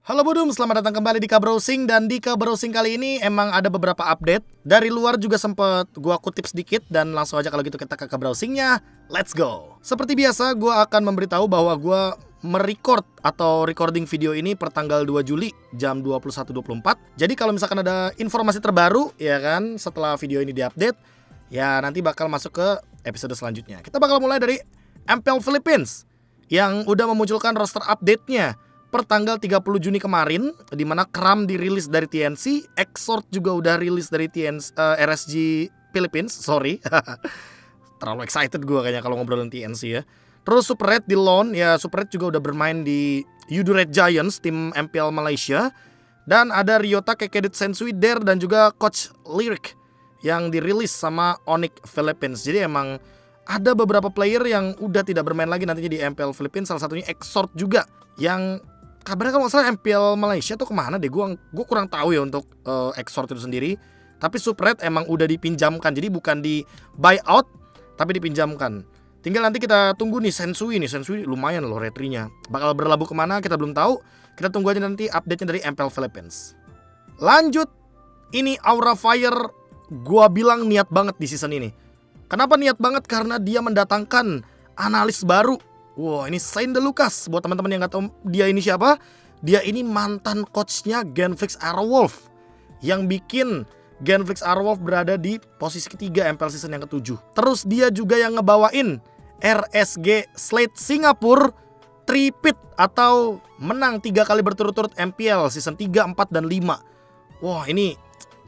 Halo Budum, selamat datang kembali di K-Browsing. Dan di K-Browsing kali ini emang ada beberapa update. Dari luar juga sempet gua kutip sedikit. Dan langsung aja kalau gitu kita ke K-Browsingnya. Let's go. Seperti biasa gua akan memberitahu bahwa gua merecord atau recording video ini per tanggal 2 Juli jam 21.24. Jadi kalau misalkan ada informasi terbaru ya kan setelah video ini diupdate, ya nanti bakal masuk ke episode selanjutnya. Kita bakal mulai dari MPL Philippines yang udah memunculkan roster update-nya per tanggal 30 Juni kemarin, di mana Kram dirilis dari TNC, Exort juga udah rilis dari RSG Philippines, sorry. Terlalu excited gue kayaknya kalau ngobrolin TNC ya. Terus Super Red di loan, ya Super Red juga udah bermain di Yudu Red Giants, tim MPL Malaysia. Dan ada Ryota Kekedit Sensui Der dan juga Coach Lyric yang dirilis sama Onyx Philippines. Jadi emang ada beberapa player yang udah tidak bermain lagi nantinya di MPL Philippines. Salah satunya Exort juga, yang kabarnya kalau nggak salah MPL Malaysia tuh kemana deh, gue kurang tahu ya untuk Exort itu sendiri. Tapi Super Red emang udah dipinjamkan, jadi bukan di buyout tapi dipinjamkan. Tinggal nanti kita tunggu nih Sensui lumayan loh retrinya. Bakal berlabuh kemana kita belum tahu. Kita tunggu aja nanti update-nya dari MPL Philippines. Lanjut, ini Aura Fire gua bilang niat banget di season ini. Kenapa niat banget? Karena dia mendatangkan analis baru. Wow, ini Saint De Lucas. Buat teman-teman yang gak tahu dia ini siapa, dia ini mantan coachnya Genflix Aerowolf, yang bikin Genflix Aerowolf berada di posisi ketiga MPL season yang ke-7. Terus dia juga yang ngebawain RSG Slate Singapura tripit atau menang 3 kali berturut-turut MPL season 3, 4, dan 5. Wah, ini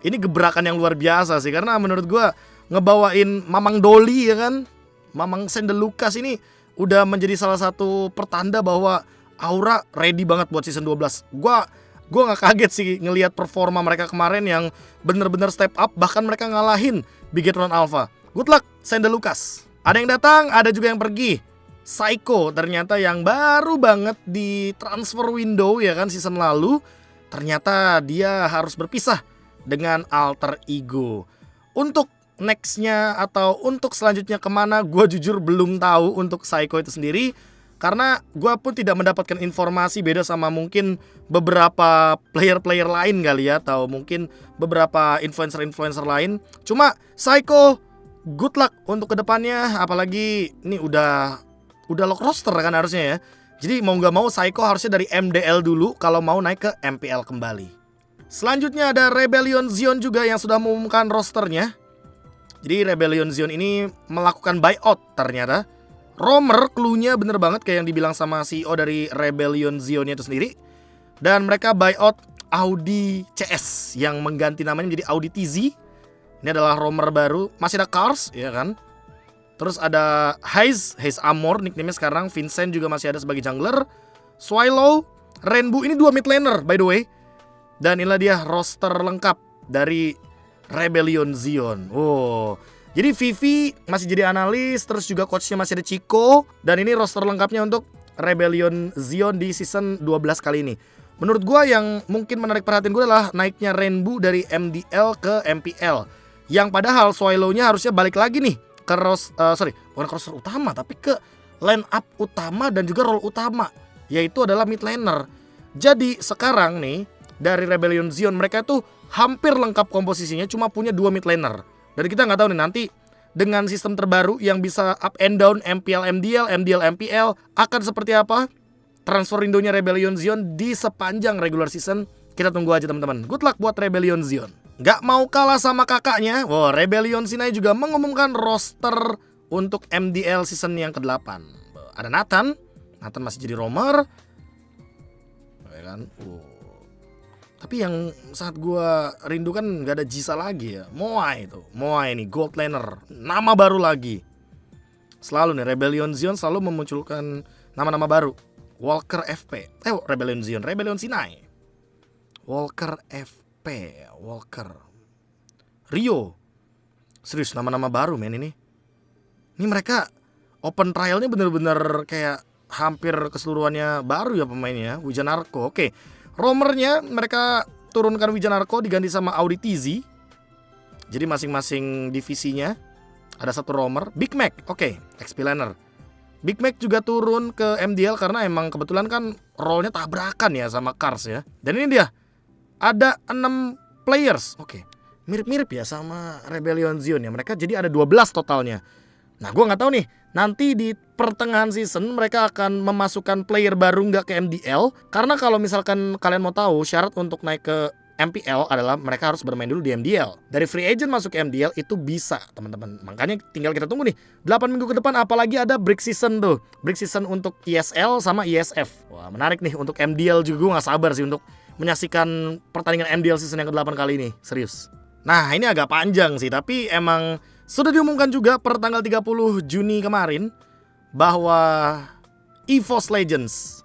gebrakan yang luar biasa sih, karena menurut gua ngebawain Mamang Doli ya kan, Mamang Saint De Lucas ini udah menjadi salah satu pertanda bahwa Aura ready banget buat season 12. Gua gak kaget sih ngelihat performa mereka kemarin yang bener-bener step up. Bahkan mereka ngalahin Bigetron Alpha. Good luck Saint De Lucas. Ada yang datang, ada juga yang pergi. Psycho ternyata yang baru banget di transfer window ya kan season lalu, ternyata dia harus berpisah dengan alter ego. Untuk nextnya atau untuk selanjutnya kemana, gue jujur belum tahu untuk Psycho itu sendiri. Karena gue pun tidak mendapatkan informasi, beda sama mungkin beberapa player-player lain kali ya, atau mungkin beberapa influencer-influencer lain. Cuma Psycho, good luck untuk kedepannya. Apalagi ini udah lock roster kan harusnya ya. Jadi mau gak mau Psycho harusnya dari MDL dulu kalau mau naik ke MPL kembali. Selanjutnya ada Rebellion Zion juga yang sudah mengumumkan rosternya. Jadi Rebellion Zion ini melakukan buyout ternyata. Romer, cluenya bener banget kayak yang dibilang sama CEO dari Rebellion Zion itu sendiri. Dan mereka buyout Audi CS yang mengganti namanya menjadi Audi TZ. Ini adalah Romer baru. Masih ada Cars ya kan. Terus ada Hayes Amor nickname-nya sekarang. Vincent juga masih ada sebagai jungler. Swallow, Rainbow, ini 2 mid laner by the way. Dan inilah dia roster lengkap dari Rebellion Zion. Oh, jadi Vivi masih jadi analis, terus juga coachnya masih ada Chico. Dan ini roster lengkapnya untuk Rebellion Zion di season 12 kali ini. Menurut gue yang mungkin menarik perhatian gue adalah naiknya Rainbow dari MDL ke MPL. Yang padahal Swallow-nya harusnya balik lagi nih ke bukan ke roster utama, tapi ke line up utama dan juga role utama, yaitu adalah mid laner. Jadi sekarang nih dari Rebellion Zion mereka tuh hampir lengkap komposisinya, cuma punya 2 mid laner. Dan kita nggak tahu nih nanti dengan sistem terbaru yang bisa up and down MPL MDL, MDL MPL akan seperti apa transfer windownya Rebellion Zion di sepanjang regular season. Kita tunggu aja teman-teman. Good luck buat Rebellion Zion. Gak mau kalah sama kakaknya, Rebellion Sinai juga mengumumkan roster untuk MDL season yang ke-8. Ada Nathan masih jadi roamer, ya kan? Tapi yang sangat gue rindukan gak ada Jisa lagi ya. Moai ini Gold Laner, nama baru lagi. Selalu nih Rebellion Zion selalu memunculkan nama-nama baru. Walker FP, Rebellion Zion, Rebellion Sinai, Walker FP, Walker Rio. Serius nama-nama baru men ini. Ini mereka open trialnya bener-bener kayak hampir keseluruhannya baru ya pemainnya. Wijanarko, oke. Romernya mereka turunkan Wijanarko diganti sama Audi TZ. Jadi masing-masing divisinya ada satu romer. Big Mac, oke, XP laner. Big Mac juga turun ke MDL karena emang kebetulan kan role-nya tabrakan ya sama Cars ya. Dan ini dia, ada 6 players. Oke, mirip-mirip ya sama Rebellion Zion ya. Mereka jadi ada 12 totalnya. Nah gue gak tahu nih, nanti di pertengahan season mereka akan memasukkan player baru nggak ke MDL. Karena kalau misalkan kalian mau tahu, syarat untuk naik ke MPL adalah mereka harus bermain dulu di MDL. Dari free agent masuk ke MDL itu bisa teman-teman. Makanya tinggal kita tunggu nih 8 minggu ke depan, apalagi ada break season tuh. Break season untuk ESL sama ESF. Wah menarik nih untuk MDL juga. Gue gak sabar sih untuk menyaksikan pertandingan MDL season yang ke-8 kali ini. Serius. Nah ini agak panjang sih, tapi emang sudah diumumkan juga per tanggal 30 Juni kemarin bahwa EVOS Legends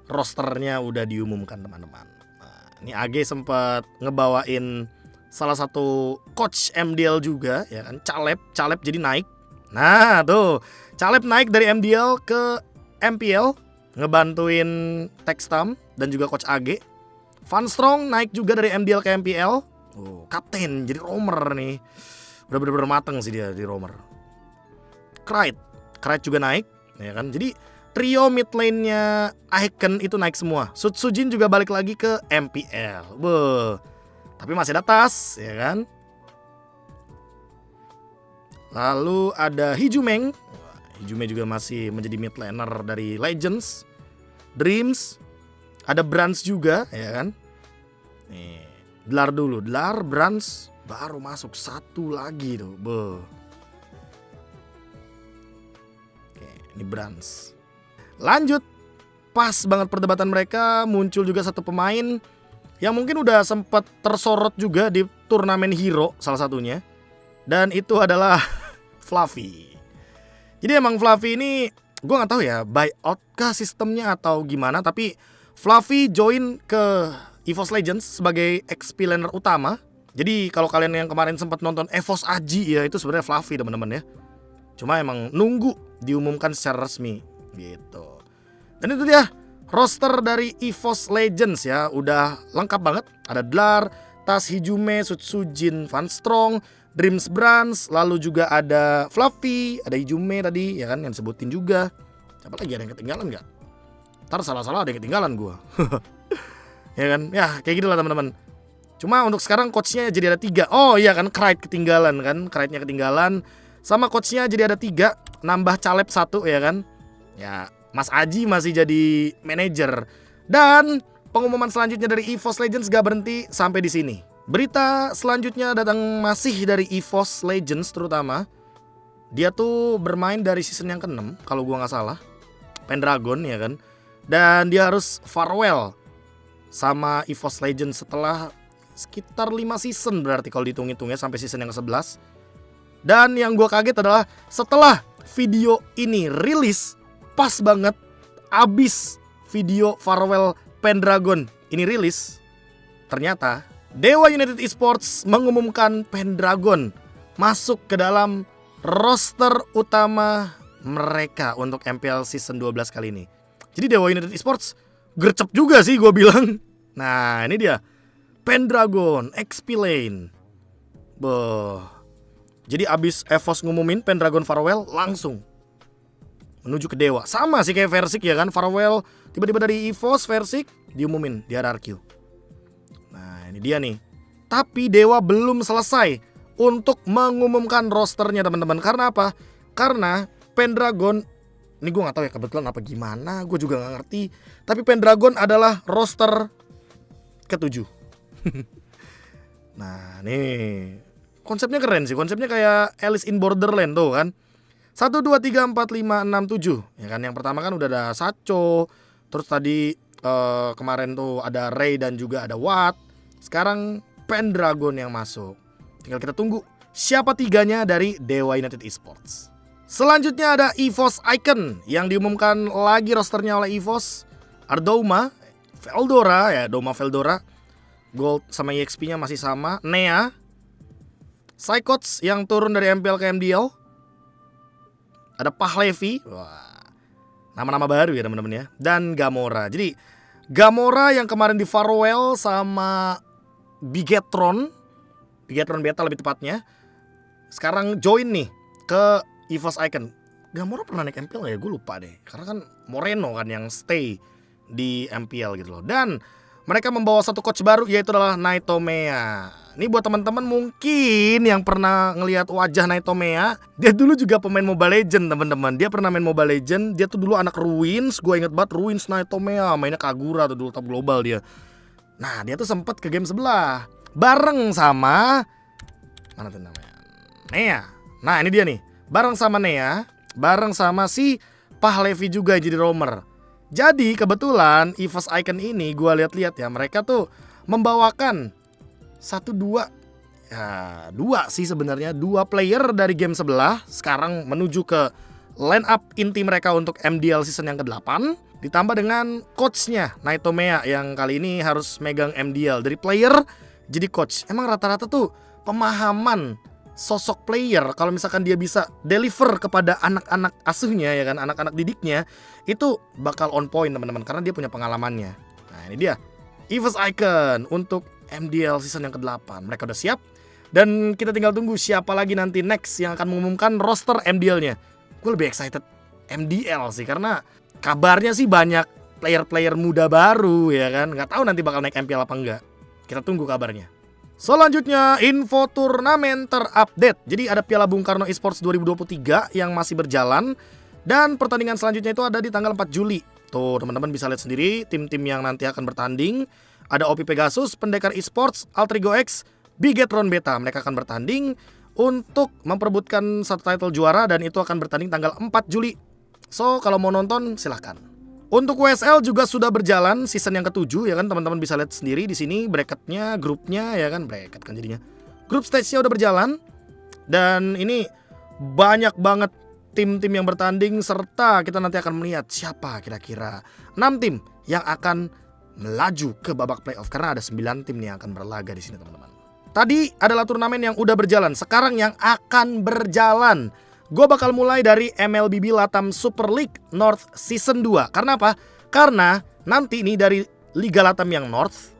rosternya udah diumumkan teman-teman. Ini AG sempat ngebawain salah satu coach MDL juga ya kan, Caleb jadi naik. Nah tuh, Caleb naik dari MDL ke MPL ngebantuin Textam dan juga coach AG. Van Strong naik juga dari MDL ke MPL. Oh, kapten jadi roamer nih. Udah bener-bener mateng sih dia di roamer. Krite juga naik ya kan. Jadi trio mid lane-nya Icon itu naik semua. Sutsujin juga balik lagi ke MPL. Beuh. Tapi masih ada Tas, ya kan? Lalu ada Hijumeng. Hijumeng juga masih menjadi mid laner dari Legends. Dreams. Ada Brands juga, ya kan? Nih, Dlar dulu. Dlar, Brands, baru masuk satu lagi tuh. Beuh. Oke, ini Brands. Lanjut, pas banget perdebatan mereka, muncul juga satu pemain yang mungkin udah sempat tersorot juga di turnamen Hero salah satunya. Dan itu adalah Fluffy. Jadi emang Fluffy ini, gue gak tahu ya buyout kah sistemnya atau gimana, tapi Fluffy join ke EVOS Legends sebagai XP laner utama. Jadi kalau kalian yang kemarin sempat nonton EVOS Aji ya, itu sebenarnya Fluffy teman-teman ya. Cuma emang nunggu diumumkan secara resmi gitu. Dan itu dia roster dari EVOS Legends ya, udah lengkap banget. Ada Dlar, Tas, Hijume, Sutsujin, Van Strong, Dreams, Brands, lalu juga ada Fluffy, ada Hijume tadi ya kan yang sebutin juga. Siapa lagi, ada yang ketinggalan nggak? Ntar salah-salah ada yang ketinggalan gua. Ya kan, ya kayak gitu lah teman-teman. Cuma untuk sekarang coachnya jadi ada 3. Oh iya kan, Krite ketinggalan kan, Krite-nya ketinggalan. Sama coachnya jadi ada 3, nambah Caleb 1 ya kan. Ya, Mas Aji masih jadi manajer. Dan pengumuman selanjutnya dari EVOS Legends gak berhenti sampai di sini. Berita selanjutnya datang masih dari EVOS Legends terutama. Dia tuh bermain dari season yang ke-6 kalau gua gak salah. Pendragon ya kan. Dan dia harus farewell sama EVOS Legends setelah sekitar 5 season berarti kalau dihitung-hitungnya sampai season yang ke-11. Dan yang gua kaget adalah setelah video ini rilis, pas banget abis video farewell Pendragon ini rilis, ternyata Dewa United Esports mengumumkan Pendragon masuk ke dalam roster utama mereka untuk MPL season 12 kali ini. Jadi Dewa United Esports gercep juga sih gue bilang. Nah ini dia Pendragon XP Lane. Beuh. Jadi abis EVOS ngumumin Pendragon farewell, langsung menuju ke Dewa. Sama sih kayak Versik ya kan, farewell tiba-tiba dari EVOS, Versik diumumin di RRQ. Nah ini dia nih. Tapi Dewa belum selesai untuk mengumumkan rosternya teman-teman. Karena apa? Karena Pendragon, ini gue gak tahu ya kebetulan apa gimana, gue juga gak ngerti. Tapi Pendragon adalah roster ke-7. Nah nih, konsepnya keren sih. Konsepnya kayak Alice in Borderland tuh kan. 1, 2, 3, 4, 5, 6, 7 ya kan. Yang pertama kan udah ada Sacho. Terus tadi kemarin tuh ada Ray dan juga ada Watt. Sekarang Pendragon yang masuk. Tinggal kita tunggu siapa tiganya dari Dewa United Esports. Selanjutnya ada EVOS Icon yang diumumkan lagi rosternya oleh EVOS. Ardoma, Veldora ya, Doma Veldora. Gold sama EXP-nya masih sama. Nea, Psychots yang turun dari MPL ke MDL. Ada Pahlevi, wah, nama-nama baru ya teman-teman ya. Dan Gamora. Jadi Gamora yang kemarin di farewell sama Bigetron Beta lebih tepatnya, sekarang join nih ke EVOS Icon. Gamora pernah naik MPL nggak ya? Gue lupa deh. Karena kan Moreno kan yang stay di MPL gitu loh. Dan mereka membawa satu coach baru, yaitu adalah Naito Mea. Ini buat teman-teman mungkin yang pernah ngelihat wajah Naito Mea, dia dulu juga pemain Mobile Legend teman-teman. Dia pernah main Mobile Legend. Dia tuh dulu anak Ruins. Gue inget banget Ruins Naito Mea. Mainnya Kagura tuh dulu top global dia. Nah dia tuh sempet ke game sebelah bareng sama, mana tuh namanya, Nea. Nah ini dia nih, bareng sama Nea, bareng sama si Pahlevi juga jadi roamer. Jadi kebetulan EVOS Icon ini gue lihat-lihat ya, mereka tuh membawakan dua sih sebenarnya, 2 player dari game sebelah sekarang menuju ke line up inti mereka untuk MDL season yang ke-8. Ditambah dengan coachnya Naito Mea yang kali ini harus megang MDL. Dari player jadi coach. Emang rata-rata tuh pemahaman sosok player, kalau misalkan dia bisa deliver kepada anak-anak asuhnya ya kan, anak-anak didiknya, itu bakal on point teman-teman, karena dia punya pengalamannya. Nah ini dia EVOS Icon untuk MDL season yang ke-8. Mereka udah siap dan kita tinggal tunggu siapa lagi nanti next yang akan mengumumkan roster MDL-nya. Gue lebih excited MDL sih, karena kabarnya sih banyak player-player muda baru ya kan. Nggak tahu nanti bakal naik MPL apa enggak. Kita tunggu kabarnya. Selanjutnya info turnamen terupdate. Jadi ada Piala Bung Karno Esports 2023 yang masih berjalan. Dan pertandingan selanjutnya itu ada di tanggal 4 Juli. Tuh teman-teman bisa lihat sendiri tim-tim yang nanti akan bertanding. Ada OP Pegasus, Pendekar Esports, Altrigo X, Bigetron Beta. Mereka akan bertanding untuk memperebutkan satu title juara dan itu akan bertanding tanggal 4 Juli. So kalau mau nonton silahkan. Untuk WSL juga sudah berjalan season yang ke-7 ya kan, teman-teman bisa lihat sendiri di sini bracketnya, grupnya ya kan, bracket kan jadinya. Grup stage-nya udah berjalan dan ini banyak banget tim-tim yang bertanding serta kita nanti akan melihat siapa kira-kira 6 tim yang akan melaju ke babak playoff karena ada 9 tim nih yang akan berlaga di sini teman-teman. Tadi adalah turnamen yang udah berjalan, sekarang yang akan berjalan. Gue bakal mulai dari MLBB Latam Super League North Season 2. Karena apa? Karena nanti nih dari Liga Latam yang North,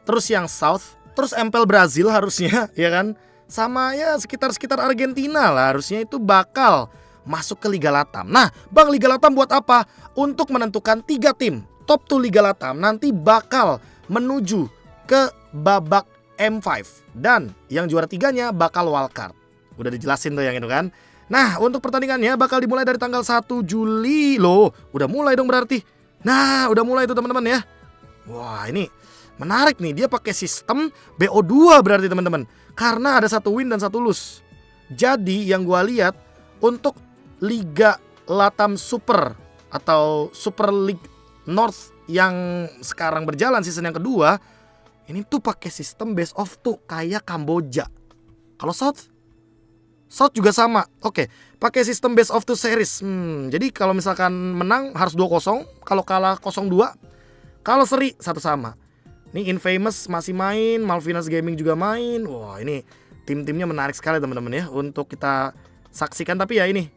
terus yang South, terus MPL Brazil harusnya ya kan, sama ya sekitar-sekitar Argentina lah harusnya itu bakal masuk ke Liga Latam. Nah Bang, Liga Latam buat apa? Untuk menentukan 3 tim top 2 Liga Latam nanti bakal menuju ke babak M5. Dan yang juara 3-nya bakal wildcard. Udah dijelasin tuh yang itu kan. Nah untuk pertandingannya bakal dimulai dari tanggal 1 Juli loh. Udah mulai dong berarti. Nah udah mulai tuh teman-teman ya. Wah ini menarik nih. Dia pakai sistem BO2 berarti teman-teman. Karena ada 1 win dan 1 lose. Jadi yang gua lihat untuk Liga Latam Super atau Super League North yang sekarang berjalan season yang kedua, ini tuh pakai sistem best of 2 kayak Kamboja. Kalau South juga sama. Oke, pakai sistem best of 2 series. Jadi kalau misalkan menang harus 2-0, kalau kalah 0-2, kalau seri 1 sama. Ini Infamous masih main, Malvinas Gaming juga main. Wah, ini tim-timnya menarik sekali teman-teman ya untuk kita saksikan. Tapi ya ini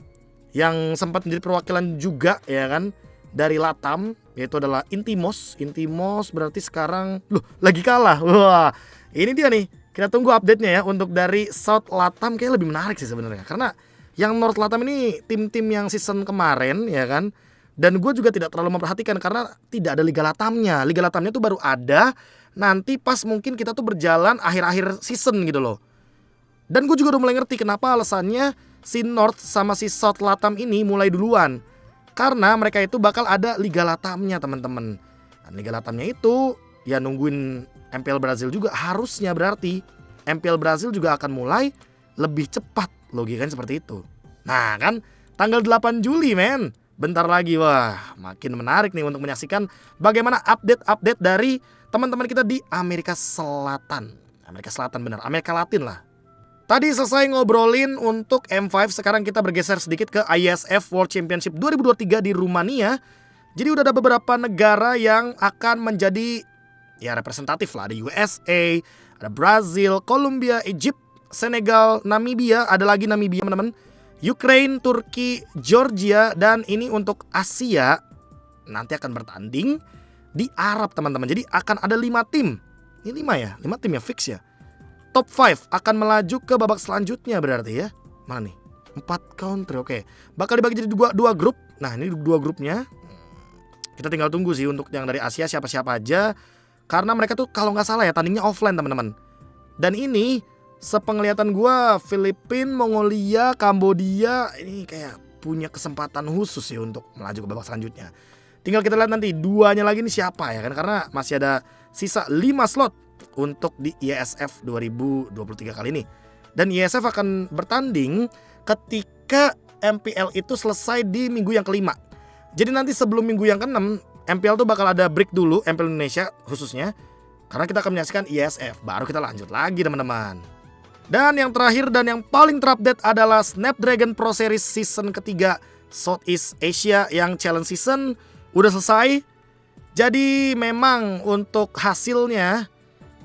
yang sempat menjadi perwakilan juga ya kan dari Latam, yaitu adalah Intimos. Intimos berarti sekarang lagi kalah. Wah, ini dia nih. Kita tunggu update-nya ya. Untuk dari South Latam kayak lebih menarik sih sebenarnya, karena yang North Latam ini tim-tim yang season kemarin ya kan. Dan gue juga tidak terlalu memperhatikan karena tidak ada Liga Latamnya. Liga Latamnya tuh baru ada nanti pas mungkin kita tuh berjalan akhir-akhir season gitu loh. Dan gue juga udah mulai ngerti kenapa alasannya si North sama si South Latam ini mulai duluan. Karena mereka itu bakal ada Liga Latamnya teman-teman. Dan Liga Latamnya itu ya nungguin MPL Brazil juga, harusnya berarti MPL Brazil juga akan mulai lebih cepat, logikanya seperti itu. Nah kan tanggal 8 Juli men, bentar lagi. Wah makin menarik nih untuk menyaksikan bagaimana update-update dari teman-teman kita di Amerika Selatan. Amerika Selatan bener, Amerika Latin lah. Tadi selesai ngobrolin untuk M5, sekarang kita bergeser sedikit ke ISF World Championship 2023 di Rumania. Jadi udah ada beberapa negara yang akan menjadi ya representatif lah. Ada USA, ada Brazil, Kolombia, Egypt, Senegal, Namibia. Ada lagi Namibia teman-teman, Ukraine, Turki, Georgia. Dan ini untuk Asia nanti akan bertanding di Arab teman-teman. Jadi akan ada 5 tim. Ini 5 ya, 5 tim ya fix ya. Top 5 akan melaju ke babak selanjutnya berarti ya. Mana nih? 4 country, oke. Bakal dibagi jadi dua grup. Nah, ini 2 grupnya. Kita tinggal tunggu sih untuk yang dari Asia siapa-siapa aja. Karena mereka tuh kalau nggak salah ya tandingnya offline teman-teman. Dan ini sepenglihatan gua Filipina, Mongolia, Kambodia ini kayak punya kesempatan khusus sih untuk melaju ke babak selanjutnya. Tinggal kita lihat nanti duanya lagi nih siapa ya kan, karena masih ada sisa 5 slot untuk di ISF 2023 kali ini. Dan ISF akan bertanding ketika MPL itu selesai di minggu yang kelima. Jadi nanti sebelum minggu yang ke-6 MPL tuh bakal ada break dulu, MPL Indonesia khususnya, karena kita akan menyaksikan ISF. Baru kita lanjut lagi teman-teman. Dan yang terakhir dan yang paling terupdate adalah Snapdragon Pro Series season ketiga Southeast Asia yang challenge season udah selesai. Jadi memang untuk hasilnya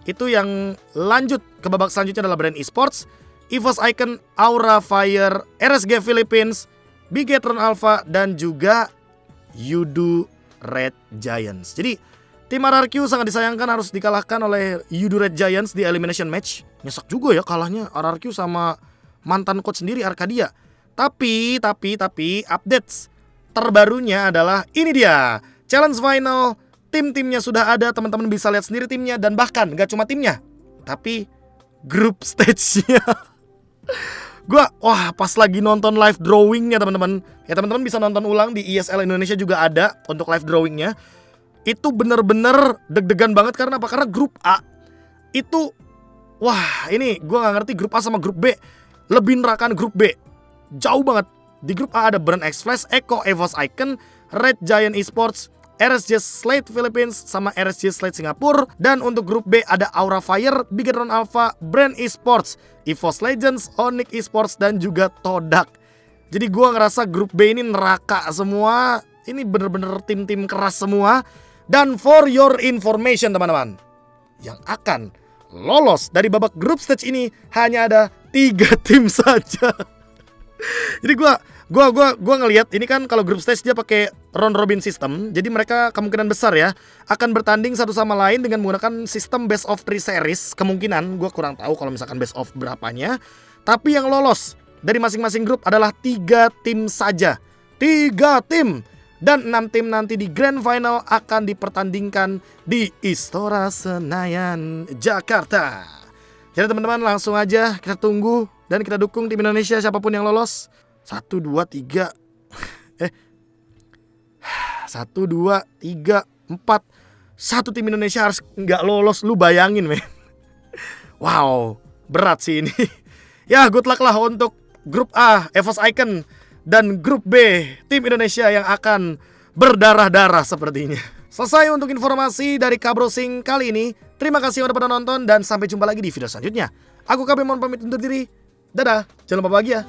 itu yang lanjut ke babak selanjutnya adalah Brand Esports, EVOS Icon, Aura Fire, RSG Philippines, Bigetron Alpha, dan juga Yudu Red Giants. Jadi tim RRQ sangat disayangkan harus dikalahkan oleh Yudu Red Giants di elimination match. Nyesek juga ya kalahnya RRQ sama mantan coach sendiri Arcadia. Tapi updates terbarunya adalah ini dia. Challenge final, tim-timnya sudah ada, teman-teman bisa lihat sendiri timnya. Dan bahkan gak cuma timnya, tapi group stage-nya. Gua pas lagi nonton live drawingnya teman-teman. Ya teman-teman bisa nonton ulang di ESL Indonesia juga ada untuk live drawingnya. Itu bener-bener deg-degan banget karena apa? Karena grup A itu ini gue gak ngerti grup A sama grup B lebih nerakan grup B. Jauh banget. Di grup A ada Brand X Flash, Echo, EVOS Icon, Red Giant Esports, RSG Slate Philippines, sama RSG Slate Singapura. Dan untuk grup B ada Aura Fire, Bigetron Alpha, Brand Esports, EVOS Legends, Onyx Esports, dan juga Todak. Jadi gue ngerasa grup B ini neraka semua. Ini bener-bener tim-tim keras semua. Dan for your information teman-teman, yang akan lolos dari babak group stage ini hanya ada 3 tim saja. Jadi gua ngelihat ini kan kalau group stage dia pakai round robin system. Jadi mereka kemungkinan besar ya akan bertanding satu sama lain dengan menggunakan sistem best of 3 series. Kemungkinan gua kurang tahu kalau misalkan best of berapanya. Tapi yang lolos dari masing-masing grup adalah 3 tim saja. 3 tim. Dan 6 tim nanti di Grand Final akan dipertandingkan di Istora Senayan, Jakarta. Jadi teman-teman langsung aja kita tunggu dan kita dukung tim Indonesia siapapun yang lolos. 1, 2, 3 1, 2, 3, 4 1 tim Indonesia harus nggak lolos. Lu bayangin men. Wow, berat sih ini. Ya good luck lah untuk grup A, EVOS Icon, dan grup B, tim Indonesia yang akan berdarah-darah sepertinya. Selesai untuk informasi dari Kabrowsing kali ini. Terima kasih yang udah pada nonton dan sampai jumpa lagi di video selanjutnya. Aku KB mohon pamit undur diri. Dadah, jangan lupa bahagia.